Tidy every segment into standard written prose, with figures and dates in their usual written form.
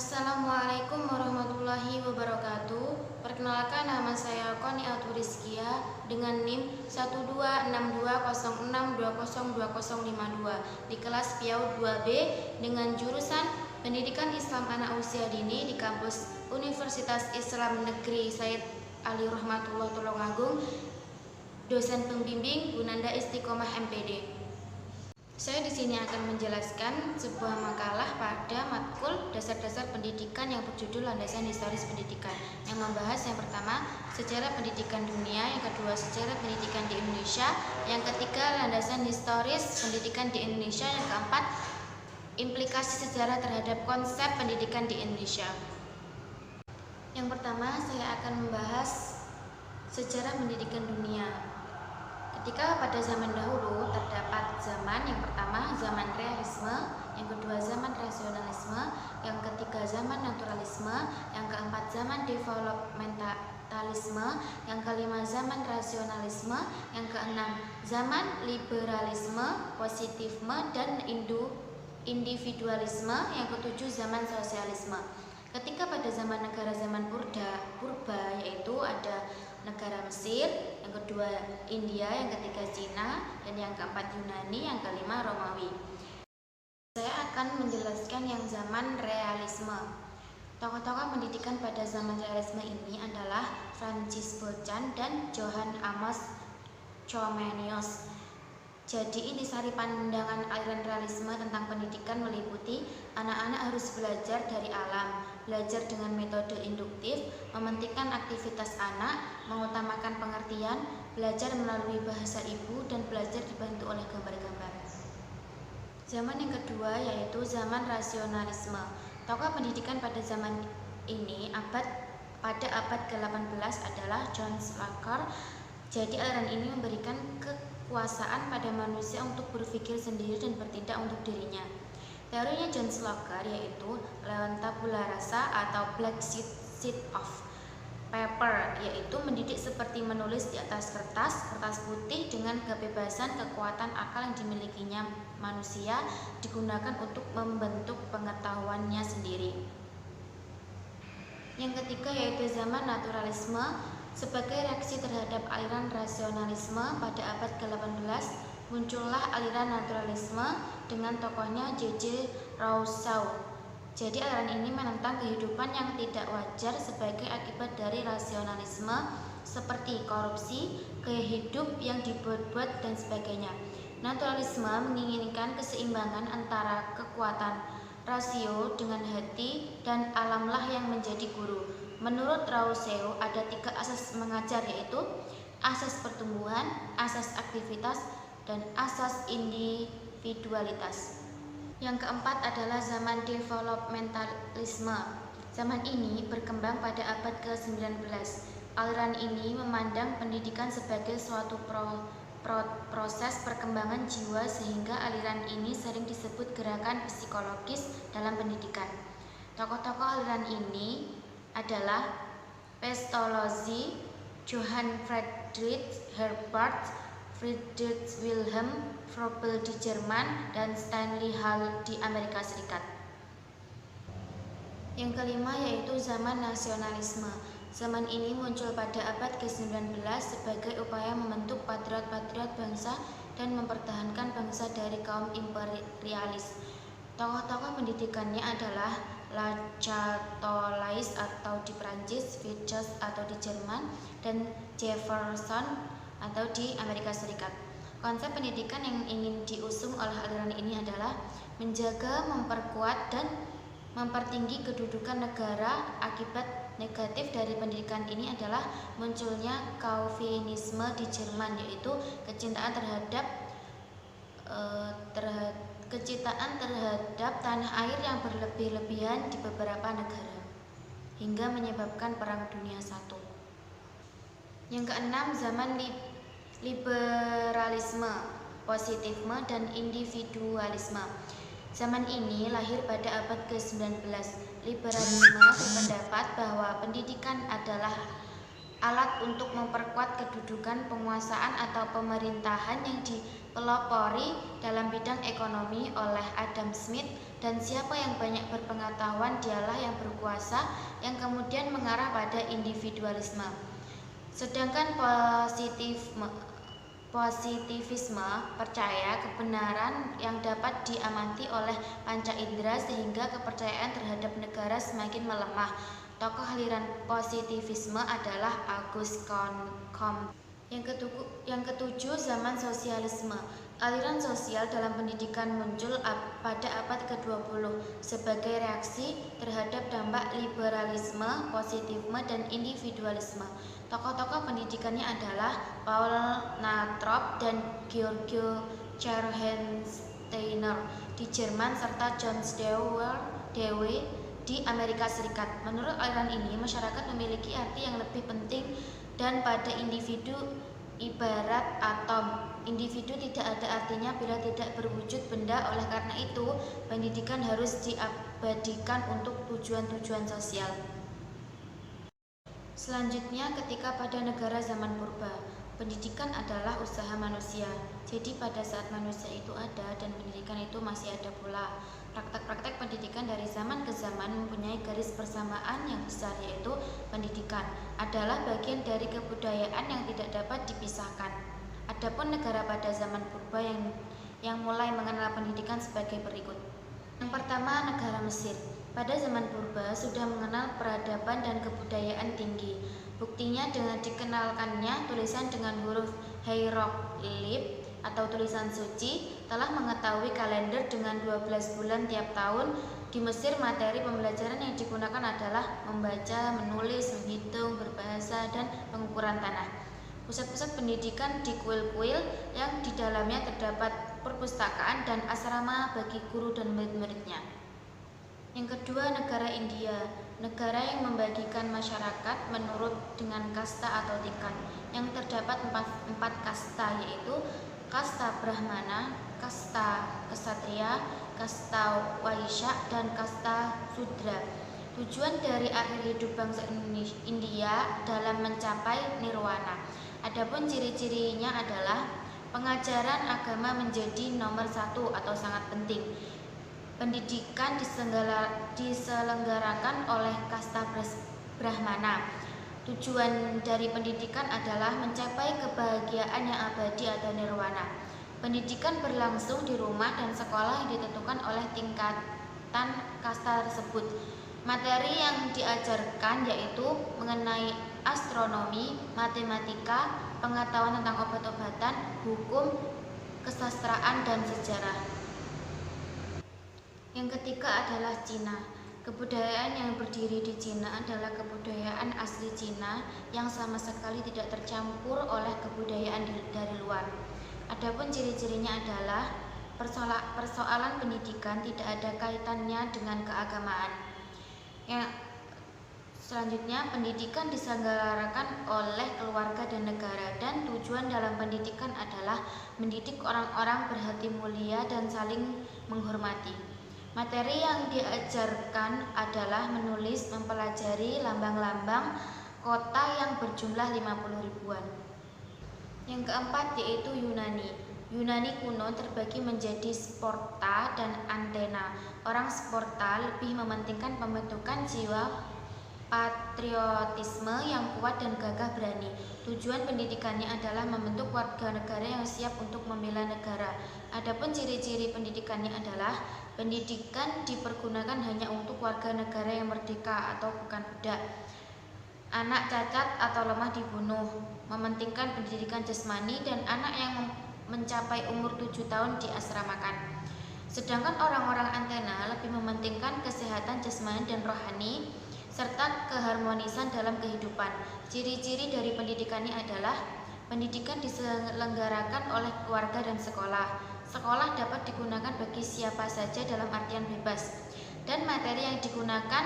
Assalamualaikum warahmatullahi wabarakatuh. Perkenalkan, nama saya Koni Rizkia dengan NIM 1262062020252 di kelas PIAUD 2B dengan jurusan Pendidikan Islam Anak Usia Dini di kampus Universitas Islam Negeri Said Ali Rahmatullah Tulungagung, dosen pembimbing Gunanda Istiqomah MPD. Saya di sini akan menjelaskan sebuah makalah pada matkul dasar-dasar pendidikan yang berjudul Landasan Historis Pendidikan, yang membahas yang pertama sejarah pendidikan dunia, yang kedua sejarah pendidikan di Indonesia, yang ketiga landasan historis pendidikan di Indonesia, yang keempat implikasi sejarah terhadap konsep pendidikan di Indonesia. Yang pertama saya akan membahas sejarah pendidikan dunia. Ketika pada zaman dahulu terdapat zaman yang pertama zaman realisme, yang kedua zaman rasionalisme, yang ketiga zaman naturalisme, yang keempat zaman developmentalisme, yang kelima zaman rasionalisme, yang keenam zaman liberalisme, positivisme dan individualisme, yang ketujuh zaman sosialisme. Ketika pada zaman negara zaman purba yaitu ada negara Mesir, yang kedua India, yang ketiga Cina, dan yang keempat Yunani, yang kelima Romawi. Saya akan menjelaskan yang zaman realisme. Tokoh-tokoh pendidikan pada zaman realisme ini adalah Francis Bacon dan Johann Amos Comenius. Jadi intisari pandangan aliran realisme tentang pendidikan meliputi anak-anak harus belajar dari alam, belajar dengan metode induktif, mementingkan aktivitas anak, mengutamakan pengertian, belajar melalui bahasa ibu, dan belajar dibantu oleh gambar-gambar. Zaman yang kedua yaitu zaman rasionalisme. Tokoh pendidikan pada zaman ini pada abad ke-18 adalah John Locke. Jadi aliran ini memberikan kekuasaan pada manusia untuk berpikir sendiri dan bertindak untuk dirinya. Teorinya John Locke yaitu Leon tabula rasa atau black sheet of paper, yaitu mendidik seperti menulis di atas kertas putih dengan kebebasan kekuatan akal yang dimilikinya manusia digunakan untuk membentuk pengetahuannya sendiri. Yang ketiga yaitu zaman naturalisme. Sebagai reaksi terhadap aliran rasionalisme pada abad ke-18, muncullah aliran naturalisme dengan tokohnya J.J. Rousseau. Jadi aliran ini menentang kehidupan yang tidak wajar sebagai akibat dari rasionalisme seperti korupsi, gaya hidup yang dibuat-buat, dan sebagainya. Naturalisme menginginkan keseimbangan antara kekuatan rasio dengan hati dan alamlah yang menjadi guru. Menurut Rousseau ada 3 asas mengajar, yaitu asas pertumbuhan, asas aktivitas, dan asas individualitas. Yang keempat adalah zaman developmentalisme. Zaman ini berkembang pada abad ke-19. Aliran ini memandang pendidikan sebagai suatu proses perkembangan jiwa, sehingga aliran ini sering disebut gerakan psikologis dalam pendidikan. Tokoh-tokoh aliran ini adalah Pestalozzi, Johann Friedrich Herbert, Friedrich Wilhelm Froebel di Jerman, dan Stanley Hall di Amerika Serikat. Yang kelima yaitu zaman nasionalisme. Zaman ini muncul pada abad ke-19 sebagai upaya membentuk patriot-patriot bangsa dan mempertahankan bangsa dari kaum imperialis. Tokoh-tokoh pendidikannya adalah La Chatelaise atau di Prancis, Vickers atau di Jerman, dan Jefferson atau di Amerika Serikat. Konsep pendidikan yang ingin diusung oleh aliran ini adalah menjaga, memperkuat, dan mempertinggi kedudukan negara. Akibat negatif dari pendidikan ini adalah munculnya Calvinisme di Jerman, yaitu kecintaan terhadap tanah air yang berlebih-lebihan di beberapa negara, hingga menyebabkan Perang Dunia I. Yang keenam, zaman liberalisme, positivisme, dan individualisme. Zaman ini lahir pada abad ke-19. Liberalisme berpendapat bahwa pendidikan adalah alat untuk memperkuat kedudukan penguasaan atau pemerintahan yang dipelopori dalam bidang ekonomi oleh Adam Smith, dan siapa yang banyak berpengetahuan dialah yang berkuasa, yang kemudian mengarah pada individualisme. Sedangkan positivisme percaya kebenaran yang dapat diamati oleh panca indera sehingga kepercayaan terhadap negara semakin melemah. Tokoh aliran positivisme adalah Auguste Comte. Yang ketujuh, zaman sosialisme. Aliran sosial dalam pendidikan muncul pada abad ke-20 sebagai reaksi terhadap dampak liberalisme, positivisme, dan individualisme. Tokoh-tokoh pendidikannya adalah Paul Natrop dan George Cerhensteiner di Jerman serta John Dewey di Amerika Serikat. Menurut aliran ini, masyarakat memiliki arti yang lebih penting dan pada individu ibarat atom. Individu tidak ada artinya bila tidak berwujud benda. Oleh karena itu, pendidikan harus diabadikan untuk tujuan-tujuan sosial. Selanjutnya, ketika pada negara zaman purba, pendidikan adalah usaha manusia. Jadi pada saat manusia itu ada dan pendidikan itu masih ada pula. Praktek-praktek pendidikan dari zaman ke zaman mempunyai garis persamaan yang besar, yaitu pendidikan adalah bagian dari kebudayaan yang tidak dapat dipisahkan. Adapun negara pada zaman purba yang mulai mengenal pendidikan sebagai berikut. Yang pertama, negara Mesir. Pada zaman purba sudah mengenal peradaban dan kebudayaan tinggi. Buktinya dengan dikenalkannya tulisan dengan huruf hieroglif atau tulisan suci, telah mengetahui kalender dengan 12 bulan tiap tahun. Di Mesir, materi pembelajaran yang digunakan adalah membaca, menulis, menghitung, berbahasa, dan pengukuran tanah. Pusat-pusat pendidikan di kuil-kuil yang di dalamnya terdapat perpustakaan dan asrama bagi guru dan murid-muridnya. Yang kedua, negara India. Negara yang membagikan masyarakat menurut dengan kasta atau tingkat, yang terdapat empat kasta, yaitu kasta Brahmana, kasta Ksatria, kasta Waisya, dan kasta Sudra. Tujuan dari akhir hidup bangsa India dalam mencapai nirwana. Adapun ciri-cirinya adalah pengajaran agama menjadi nomor satu atau sangat penting. Pendidikan diselenggarakan oleh kasta Brahmana. Tujuan dari pendidikan adalah mencapai kebahagiaan yang abadi atau nirwana. Pendidikan berlangsung di rumah dan sekolah yang ditentukan oleh tingkatan kasta tersebut. Materi yang diajarkan yaitu mengenai astronomi, matematika, pengetahuan tentang obat-obatan, hukum, kesastraan, dan sejarah. Yang ketiga adalah Cina. Kebudayaan yang berdiri di Cina adalah kebudayaan asli Cina yang sama sekali tidak tercampur oleh kebudayaan dari luar. Adapun ciri-cirinya adalah persoalan pendidikan tidak ada kaitannya dengan keagamaan. Selanjutnya, pendidikan diselenggarakan oleh keluarga dan negara, dan tujuan dalam pendidikan adalah mendidik orang-orang berhati mulia dan saling menghormati. Materi yang diajarkan adalah menulis, mempelajari lambang-lambang kota yang berjumlah 50 ribuan. Yang keempat yaitu Yunani. Yunani kuno terbagi menjadi Sparta dan Athena. Orang Sparta lebih mementingkan pembentukan jiwa patriotisme yang kuat dan gagah berani. Tujuan pendidikannya adalah membentuk warga negara yang siap untuk membela negara. Adapun ciri-ciri pendidikannya adalah pendidikan dipergunakan hanya untuk warga negara yang merdeka atau bukan budak. Anak cacat atau lemah dibunuh. Mementingkan pendidikan jasmani, dan anak yang mencapai umur 7 tahun diasramakan. Sedangkan orang-orang Athena lebih mementingkan kesehatan jasmani dan rohani serta keharmonisan dalam kehidupan. Ciri-ciri dari pendidikannya adalah pendidikan diselenggarakan oleh keluarga dan sekolah. Sekolah dapat digunakan bagi siapa saja dalam artian bebas, dan materi yang digunakan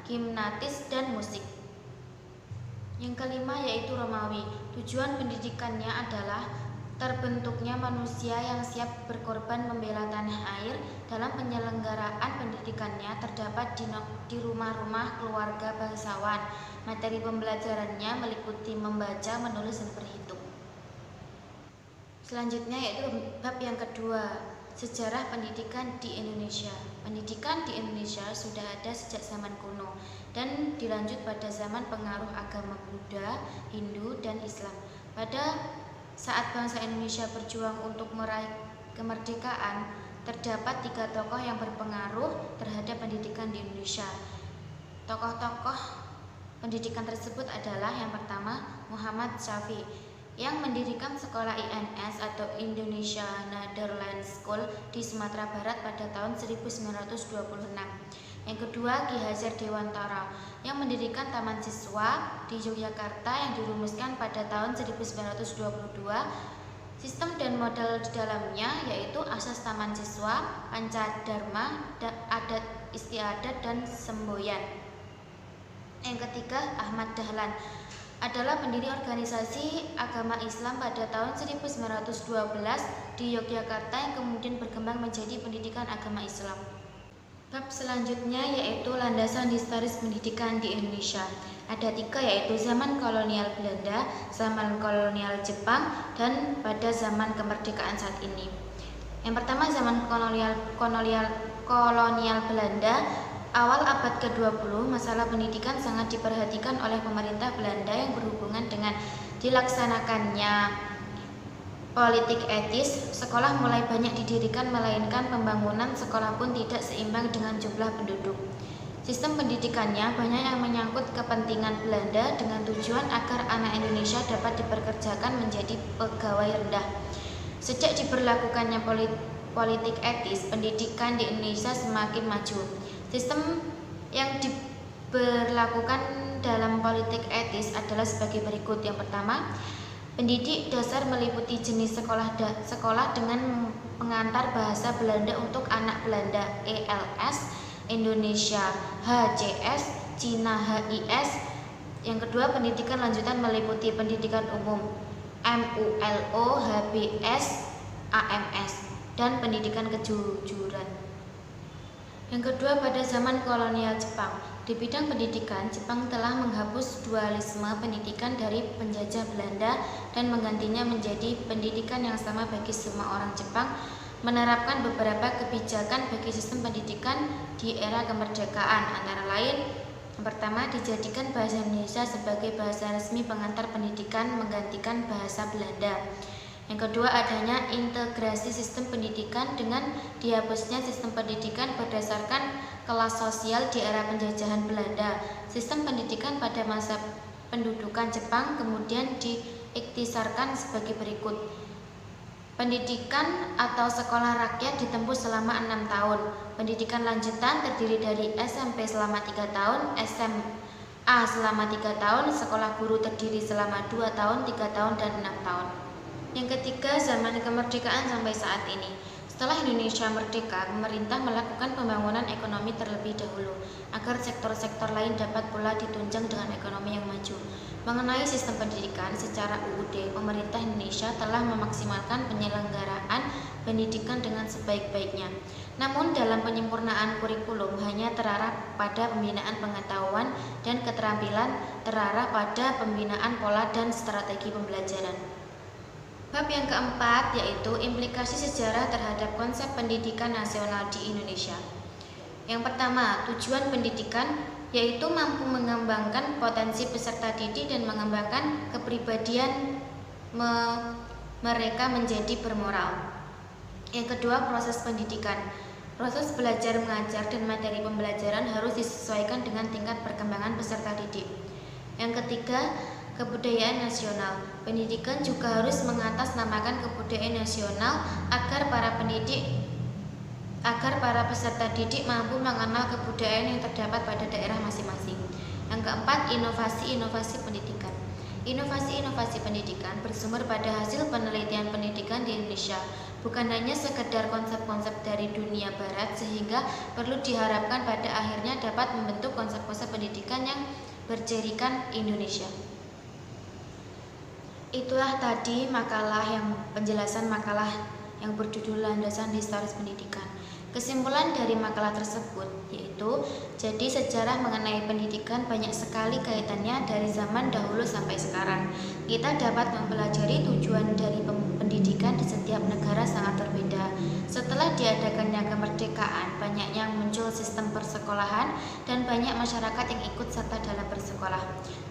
gimnatis dan musik. Yang kelima yaitu Romawi. Tujuan pendidikannya adalah terbentuknya manusia yang siap berkorban membela tanah air. Dalam penyelenggaraan pendidikannya terdapat di rumah-rumah keluarga bangsawan. Materi pembelajarannya meliputi membaca, menulis, dan berhitung. Selanjutnya yaitu bab yang kedua, sejarah pendidikan di Indonesia. Pendidikan di Indonesia sudah ada sejak zaman kuno dan dilanjut pada zaman pengaruh agama Buddha, Hindu, dan Islam. Pada saat bangsa Indonesia berjuang untuk meraih kemerdekaan, terdapat 3 tokoh yang berpengaruh terhadap pendidikan di Indonesia. Tokoh-tokoh pendidikan tersebut adalah yang pertama Muhammad Syafi'i yang mendirikan sekolah INS atau Indonesia Netherlands School di Sumatera Barat pada tahun 1926. Yang kedua Ki Hajar Dewantara yang mendirikan Taman Siswa di Yogyakarta yang dirumuskan pada tahun 1922. Sistem dan model di dalamnya yaitu asas Taman Siswa, Pancadharma, adat istiadat, dan semboyan. Yang ketiga Ahmad Dahlan adalah pendiri organisasi agama Islam pada tahun 1912 di Yogyakarta yang kemudian berkembang menjadi pendidikan agama Islam. Bab selanjutnya yaitu landasan historis pendidikan di Indonesia. Ada 3 yaitu zaman kolonial Belanda, zaman kolonial Jepang, dan pada zaman kemerdekaan saat ini. Yang pertama zaman kolonial Belanda. Awal abad ke-20, masalah pendidikan sangat diperhatikan oleh pemerintah Belanda yang berhubungan dengan dilaksanakannya politik etis. Sekolah mulai banyak didirikan, melainkan pembangunan sekolah pun tidak seimbang dengan jumlah penduduk. Sistem pendidikannya banyak yang menyangkut kepentingan Belanda dengan tujuan agar anak Indonesia dapat dipekerjakan menjadi pegawai rendah. Sejak diberlakukannya politik etis, pendidikan di Indonesia semakin maju. Sistem yang diberlakukan dalam politik etis adalah sebagai berikut. Yang pertama, pendidik dasar meliputi jenis sekolah dengan pengantar bahasa Belanda untuk anak Belanda ELS, Indonesia HCS, Cina HIS. Yang kedua, pendidikan lanjutan meliputi pendidikan umum MULO, HBS, AMS, dan pendidikan kejujuran. Yang kedua, pada zaman kolonial Jepang, di bidang pendidikan, Jepang telah menghapus dualisme pendidikan dari penjajah Belanda dan menggantinya menjadi pendidikan yang sama bagi semua orang Jepang, menerapkan beberapa kebijakan bagi sistem pendidikan di era kemerdekaan, antara lain, yang pertama, dijadikan bahasa Indonesia sebagai bahasa resmi pengantar pendidikan menggantikan bahasa Belanda. Yang kedua, adanya integrasi sistem pendidikan dengan dihapusnya sistem pendidikan berdasarkan kelas sosial di era penjajahan Belanda. Sistem pendidikan pada masa pendudukan Jepang kemudian diiktisarkan sebagai berikut. Pendidikan atau sekolah rakyat ditempuh selama 6 tahun. Pendidikan lanjutan terdiri dari SMP selama 3 tahun, SMA selama 3 tahun, sekolah guru terdiri selama 2 tahun, 3 tahun, dan 6 tahun. Yang ketiga, zaman kemerdekaan sampai saat ini. Setelah Indonesia merdeka, pemerintah melakukan pembangunan ekonomi terlebih dahulu agar sektor-sektor lain dapat pula ditunjang dengan ekonomi yang maju. Mengenai sistem pendidikan secara UUD, pemerintah Indonesia telah memaksimalkan penyelenggaraan pendidikan dengan sebaik-baiknya. Namun dalam penyempurnaan kurikulum hanya terarah pada pembinaan pengetahuan dan keterampilan, terarah pada pembinaan pola dan strategi pembelajaran. Bab yang keempat yaitu implikasi sejarah terhadap konsep pendidikan nasional di Indonesia. Yang pertama, tujuan pendidikan yaitu mampu mengembangkan potensi peserta didik dan mengembangkan kepribadian mereka menjadi bermoral. Yang kedua, proses pendidikan. Proses belajar mengajar dan materi pembelajaran harus disesuaikan dengan tingkat perkembangan peserta didik. Yang ketiga, kebudayaan nasional. Pendidikan juga harus mengatasnamakan kebudayaan nasional agar para peserta didik mampu mengenal kebudayaan yang terdapat pada daerah masing-masing. Yang keempat, inovasi-inovasi pendidikan. Inovasi-inovasi pendidikan bersumber pada hasil penelitian pendidikan di Indonesia, bukan hanya sekedar konsep-konsep dari dunia barat, sehingga perlu diharapkan pada akhirnya dapat membentuk konsep-konsep pendidikan yang berjadikan Indonesia. Itulah tadi penjelasan makalah yang berjudul Landasan Historis Pendidikan. Kesimpulan dari makalah tersebut yaitu, jadi sejarah mengenai pendidikan banyak sekali kaitannya dari zaman dahulu sampai sekarang. Kita dapat mempelajari tujuan dari pendidikan di setiap negara sangat berbeda. Setelah diadakannya kemerdekaan, banyak yang muncul sistem persekolahan dan banyak masyarakat yang ikut serta dalam bersekolah.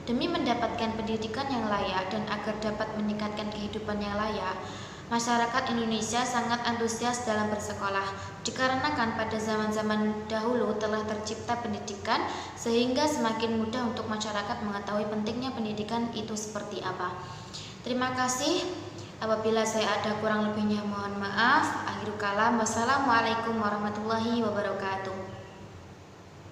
Demi mendapatkan pendidikan yang layak dan agar dapat meningkatkan kehidupan yang layak, masyarakat Indonesia sangat antusias dalam bersekolah, dikarenakan pada zaman-zaman dahulu telah tercipta pendidikan sehingga semakin mudah untuk masyarakat mengetahui pentingnya pendidikan itu seperti apa. Terima kasih. Apabila saya ada kurang lebihnya mohon maaf. Akhirul kalam. Wassalamualaikum warahmatullahi wabarakatuh.